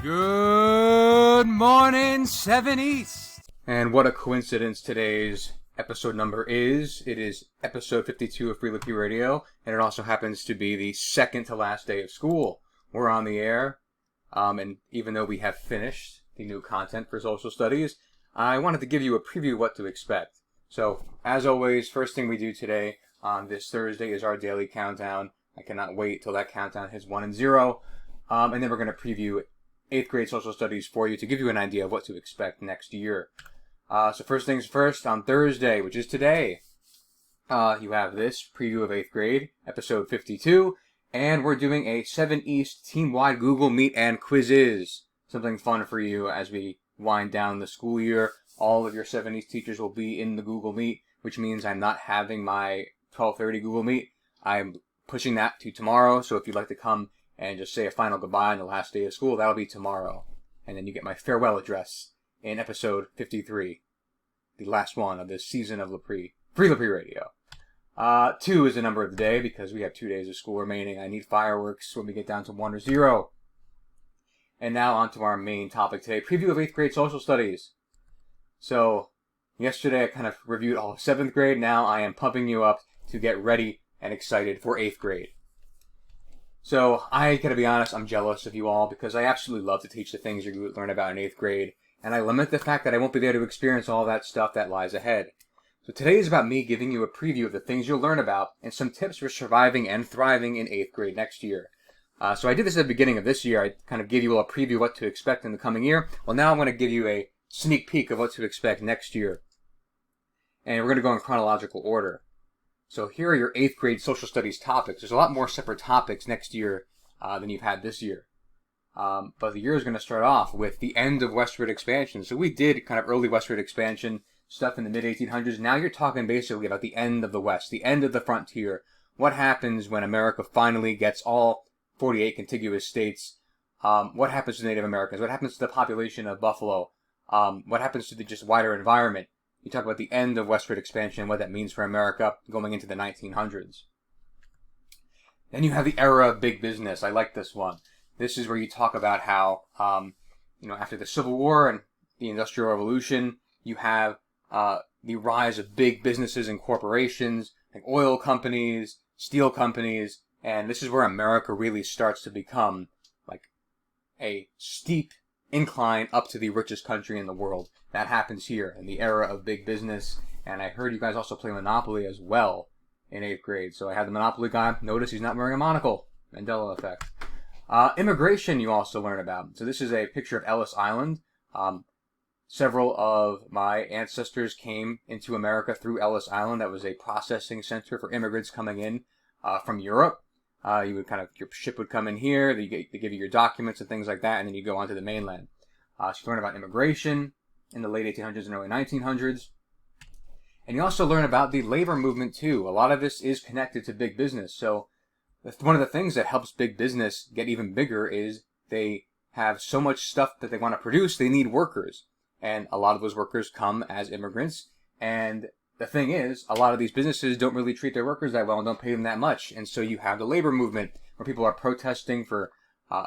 Good morning, 7 East. And what a coincidence today's episode number is. It is episode 52 of Free Lepre Radio, and it also happens to be the second to last day of school. We're on the air, and even though we have finished the new content for social studies, I wanted to give you a preview of what to expect. So, as always, first thing we do today on this Thursday is our daily countdown. I cannot wait till that countdown hits 1 and 0. And then we're going to preview 8th grade social studies for you to give you an idea of what to expect next year. So first things first, on Thursday, which is today, you have this preview of 8th grade, episode 52, and we're doing a 7 East team-wide Google Meet and quizzes. Something fun for you as we wind down the school year. All of your 7 East teachers will be in the Google Meet, which means I'm not having my 12:30 Google Meet. I'm pushing that to tomorrow, so if you'd like to come and just say a final goodbye on the last day of school, that'll be tomorrow. And then you get my farewell address in episode 53, the last one of this season of Free Lepre Radio. 2 is the number of the day because we have 2 days of school remaining. I need fireworks when we get down to 1 or 0. And now on to our main topic today, preview of 8th grade social studies. So, yesterday I kind of reviewed all of 7th grade. Now I am pumping you up to get ready and excited for 8th grade. So, I gotta be honest, I'm jealous of you all because I absolutely love to teach the things you're going to learn about in 8th grade, and I lament the fact that I won't be there to experience all that stuff that lies ahead. So today is about me giving you a preview of the things you'll learn about and some tips for surviving and thriving in 8th grade next year. So I did this at the beginning of this year. I kind of gave you all a preview of what to expect in the coming year. Well, now I'm going to give you a sneak peek of what to expect next year. And we're going to go in chronological order. So here are your 8th grade social studies topics. There's a lot more separate topics next year than you've had this year. But the year is going to start off with the end of westward expansion. So we did kind of early westward expansion stuff in the mid-1800s. Now you're talking basically about the end of the West, the end of the frontier. What happens when America finally gets all 48 contiguous states? What happens to Native Americans? What happens to the population of Buffalo? What happens to the just wider environment? You talk about the end of westward expansion and what that means for America going into the 1900s. Then you have the era of big business. I like this one. This is where you talk about how, after the Civil War and the Industrial Revolution, you have the rise of big businesses and corporations, like oil companies, steel companies, and this is where America really starts to become like a steep incline up to the richest country in the world. That happens here in the era of big business. And I heard you guys also play Monopoly as well in 8th grade. So I had the Monopoly guy. Notice he's not wearing a monocle. Mandela effect. Immigration you also learn about. So this is a picture of Ellis Island. Several of my ancestors came into America through Ellis Island. That was a processing center for immigrants coming in from Europe. Your ship would come in here, they give you your documents and things like that, and then you go on to the mainland. So you learn about immigration in the late 1800s and early 1900s. And you also learn about the labor movement too. A lot of this is connected to big business. So one of the things that helps big business get even bigger is they have so much stuff that they want to produce, they need workers. And a lot of those workers come as immigrants. And the thing is, a lot of these businesses don't really treat their workers that well and don't pay them that much. And so you have the labor movement where people are protesting for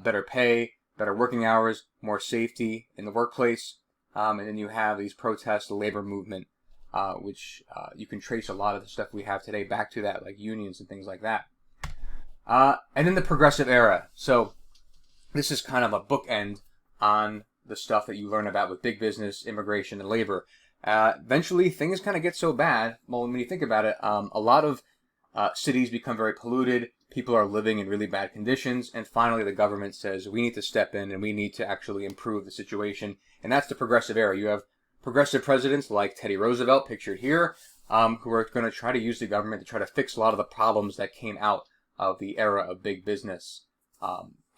better pay, better working hours, more safety in the workplace. And then you have these protests, the labor movement, which you can trace a lot of the stuff we have today back to that, like unions and things like that. And then the progressive era. So this is kind of a bookend on the stuff that you learn about with big business, immigration, and labor. Eventually, things kind of get so bad. Well, when you think about it, a lot of cities become very polluted. People are living in really bad conditions. And finally, the government says, we need to step in and we need to actually improve the situation. And that's the progressive era. You have progressive presidents like Teddy Roosevelt, pictured here, who are going to try to use the government to try to fix a lot of the problems that came out of the era of big business.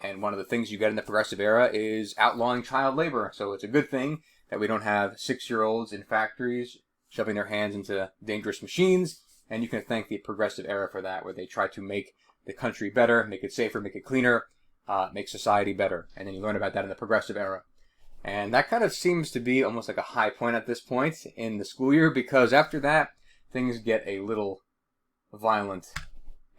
And one of the things you get in the progressive era is outlawing child labor. So it's a good thing that we don't have 6-year-olds in factories shoving their hands into dangerous machines. And you can thank the progressive era for that, where they try to make the country better, make it safer, make it cleaner, make society better. And then you learn about that in the progressive era. And that kind of seems to be almost like a high point at this point in the school year, because after that, things get a little violent.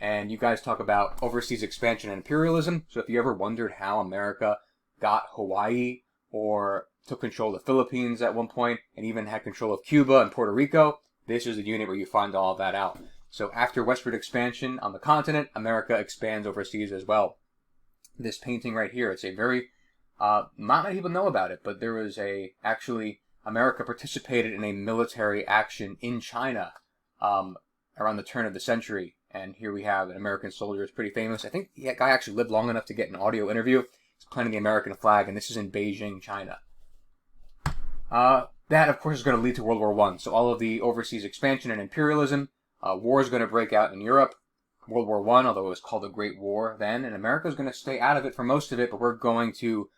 And you guys talk about overseas expansion and imperialism. So if you ever wondered how America got Hawaii or took control of the Philippines at one point and even had control of Cuba and Puerto Rico. This is the unit where you find all of that out. So after westward expansion on the continent, America expands overseas as well. This painting right here, it's a very, not many people know about it, but there was actually, America participated in a military action in China around the turn of the century. And here we have an American soldier. It's pretty famous. I think the guy actually lived long enough to get an audio interview. He's planting the American flag, and this is in Beijing, China. That, of course, is going to lead to World War I. So all of the overseas expansion and imperialism, war is going to break out in Europe. World War I, although it was called the Great War then, and America is going to stay out of it for most of it, but we're going to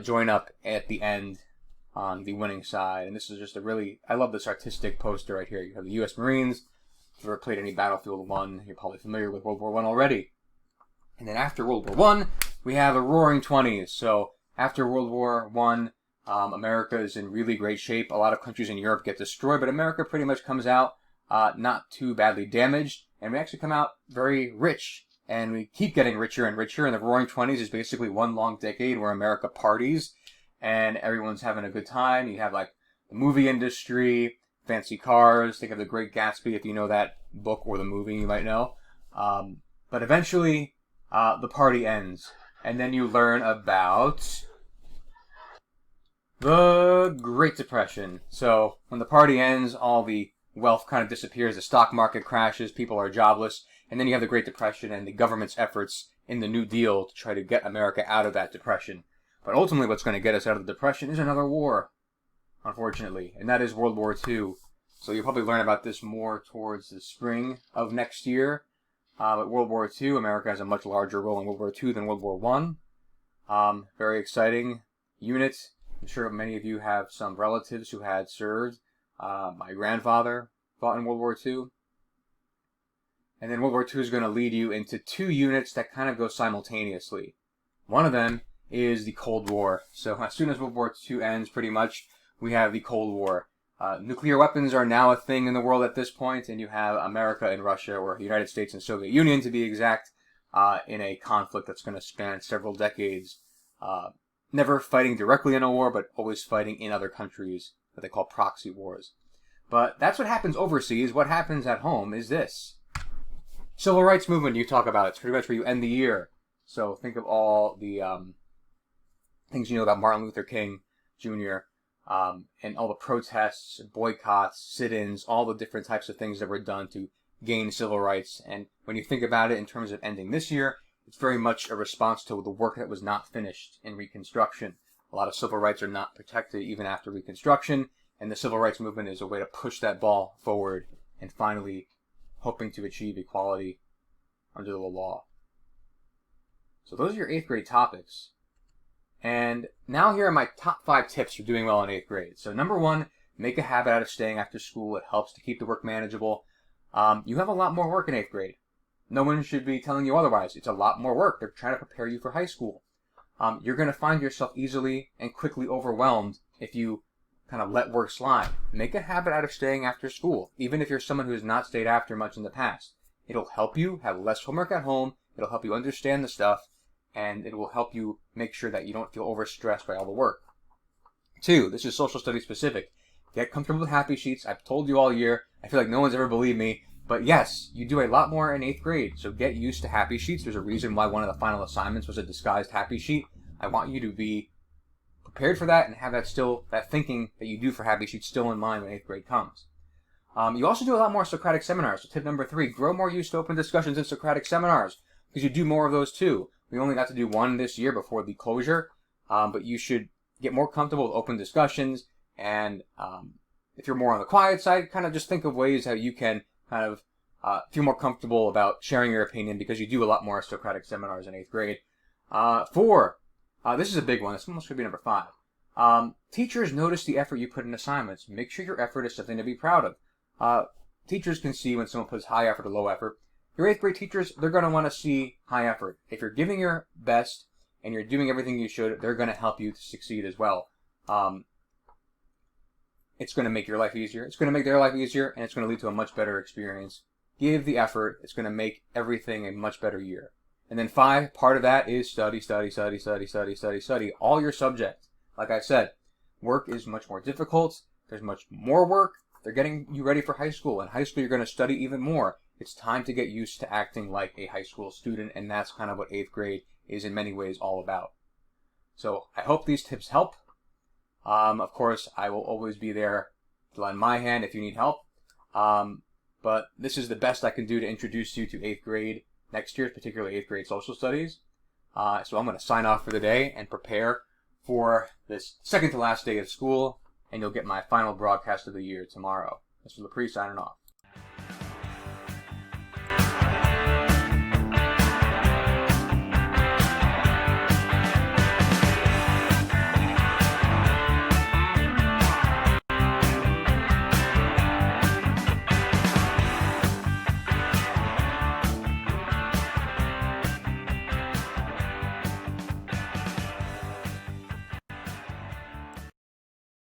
join up at the end on the winning side. And this is just I love this artistic poster right here. You have the U.S. Marines. If you've ever played any Battlefield 1, you're probably familiar with World War I already. And then after World War I, we have a roaring 20s. So after World War I, America is in really great shape. A lot of countries in Europe get destroyed, but America pretty much comes out not too badly damaged. And we actually come out very rich. And we keep getting richer and richer. And the roaring 20s is basically one long decade where America parties. And everyone's having a good time. You have like the movie industry, fancy cars. Think of The Great Gatsby, if you know that book or the movie, you might know. But eventually, the party ends. And then you learn about the Great Depression. So when the party ends, all the wealth kind of disappears. The stock market crashes. People are jobless. And then you have the Great Depression and the government's efforts in the New Deal to try to get America out of that depression. But ultimately, what's going to get us out of the depression is another war, unfortunately, and that is World War II. So you'll probably learn about this more towards the spring of next year. But World War II, America has a much larger role in World War II than World War I. Very exciting unit. I'm sure many of you have some relatives who had served. My grandfather fought in World War II. And then World War II is going to lead you into two units that kind of go simultaneously. One of them is the Cold War. So as soon as World War II ends, pretty much, we have the Cold War. Nuclear weapons are now a thing in the world at this point, and you have America and Russia, or the United States and Soviet Union to be exact, in a conflict that's going to span several decades. Never fighting directly in a war, but always fighting in other countries that they call proxy wars. But that's what happens overseas. What happens at home is this. Civil rights movement, you talk about it. It's pretty much where you end the year. So think of all the things you know about Martin Luther King Jr., and all the protests, boycotts, sit-ins, all the different types of things that were done to gain civil rights. And when you think about it in terms of ending this year, it's very much a response to the work that was not finished in Reconstruction. A lot of civil rights are not protected even after Reconstruction, and the civil rights movement is a way to push that ball forward and finally hoping to achieve equality under the law. So those are your 8th grade topics. And now here are my top 5 tips for doing well in 8th grade. So number 1, make a habit out of staying after school. It helps to keep the work manageable. You have a lot more work in 8th grade. No one should be telling you otherwise. It's a lot more work. They're trying to prepare you for high school. You're going to find yourself easily and quickly overwhelmed if you kind of let work slide. Make a habit out of staying after school, even if you're someone who has not stayed after much in the past. It'll help you have less homework at home. It'll help you understand the stuff. And it will help you make sure that you don't feel overstressed by all the work. 2, this is social studies specific. Get comfortable with happy sheets. I've told you all year. I feel like no one's ever believed me. But yes, you do a lot more in 8th grade. So get used to happy sheets. There's a reason why one of the final assignments was a disguised happy sheet. I want you to be prepared for that and have that thinking that you do for happy sheets still in mind when 8th grade comes. You also do a lot more Socratic seminars. So tip number 3, grow more used to open discussions in Socratic seminars, because you do more of those too. We only got to do one this year before the closure, but you should get more comfortable with open discussions. And if you're more on the quiet side, kind of just think of ways how you can kind of feel more comfortable about sharing your opinion, because you do a lot more Socratic seminars in 8th grade. 4, this is a big one. This almost could be number 5. Teachers notice the effort you put in assignments. Make sure your effort is something to be proud of. Teachers can see when someone puts high effort or low effort. Your 8th grade teachers, they're going to want to see high effort. If you're giving your best and you're doing everything you should, they're going to help you to succeed as well. It's going to make your life easier. It's going to make their life easier, and it's going to lead to a much better experience. Give the effort. It's going to make everything a much better year. And then 5, part of that is study, study, study, study, study, study, study. All your subjects. Like I said, work is much more difficult. There's much more work. They're getting you ready for high school. In high school, you're going to study even more. It's time to get used to acting like a high school student, and that's kind of what 8th grade is in many ways all about. So I hope these tips help. Of course, I will always be there to lend my hand if you need help. But this is the best I can do to introduce you to 8th grade next year, particularly 8th grade social studies. So I'm going to sign off for the day and prepare for this second to last day of school, and you'll get my final broadcast of the year tomorrow. This is Lepre signing off.